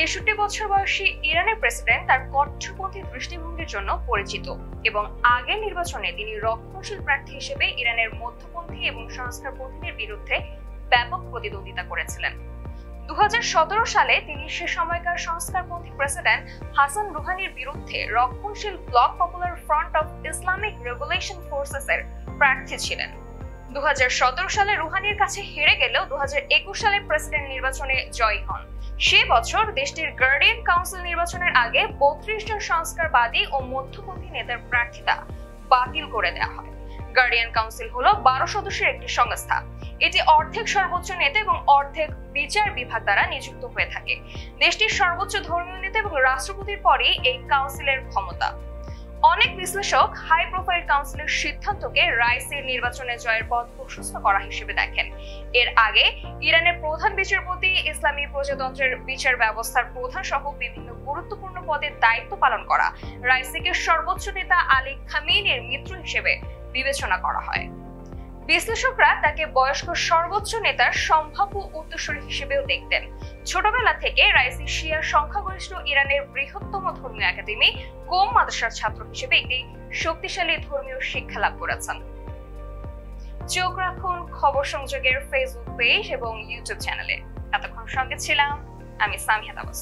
63 বছর বয়সী ইরানের প্রেসিডেন্ট তার কট্টরপন্থী দৃষ্টিভঙ্গির জন্য পরিচিত এবং আগের নির্বাচনে তিনি রক্ষণশীল প্রার্থী হিসেবে ইরানের মধ্যপন্থী এবং সংস্কারপন্থীদের বিরুদ্ধে ব্যাপক প্রতিদ্বন্দ্বিতা করেছিলেন। 2017 সালে তিনি সে সময়কার সংস্কারপন্থী প্রেসিডেন্ট হাসান রুহানির বিরুদ্ধে রক্ষণশীল block popular front of Islamic revolution forces এর প্রার্থী ছিলেন। 2017 সালে রুহানির কাছে হেরে গেলেও 2021 সালে প্রেসিডেন্ট নির্বাচনে জয়ী হন। সে বছর দেশটির গার্ডিয়ান কাউন্সিল নির্বাচনের আগে 32 জন সংস্কারবাদী ও মধ্যপন্থী নেতার প্রার্থিতা বাতিল করে দেওয়া হয়। গার্ডিয়ান কাউন্সিল হলো 12 সদস্যের একটি সংস্থা। এটি অর্ধেক সর্বোচ্চ নেতা এবং অর্ধেক বিচার বিভাগ দ্বারা নিযুক্ত হয়ে থাকে। দেশটির সর্বোচ্চ ধর্মীয় নেতা এবং রাষ্ট্রপতির পরেই এই কাউন্সিলের ক্ষমতা। অনেক বিশ্লেষক হাই প্রোফাইল কাউন্সিলের সিদ্ধান্তকে রাইসির নির্বাচনে জয়ের পথ প্রশস্ত করা হিসেবে দেখেন। এর আগে ইরানের প্রধান বিচারপতি, ইসলামী প্রজাতন্ত্রের বিচার ব্যবস্থার প্রধান সহ বিভিন্ন গুরুত্বপূর্ণ পদে দায়িত্ব পালন করা রাইসিকে সর্বোচ্চ নেতা আলী খামেনির মিত্র হিসেবে বিবেচনা করা হয়। বিশ্লেষকরা তাকে বয়স্ক সর্বোচ্চ নেতার সম্ভাব্য উত্তরসূরি হিসেবেও দেখতেন। ছোটবেলা থেকে রাইসি শিয়া সংখ্যাগরিষ্ঠ ইরানের বৃহত্তম ধর্মীয় একাডেমি কোম মাদ্রাসার ছাত্র হিসেবে একটি শক্তিশালী ধর্মীয় শিক্ষা লাভ করেছেন। চোখ রাখুন খবর সংযোগের ফেসবুক পেজ এবং ইউটিউব চ্যানেলে। এতক্ষণ সঙ্গে ছিলাম আমি সামিহা তাবাস।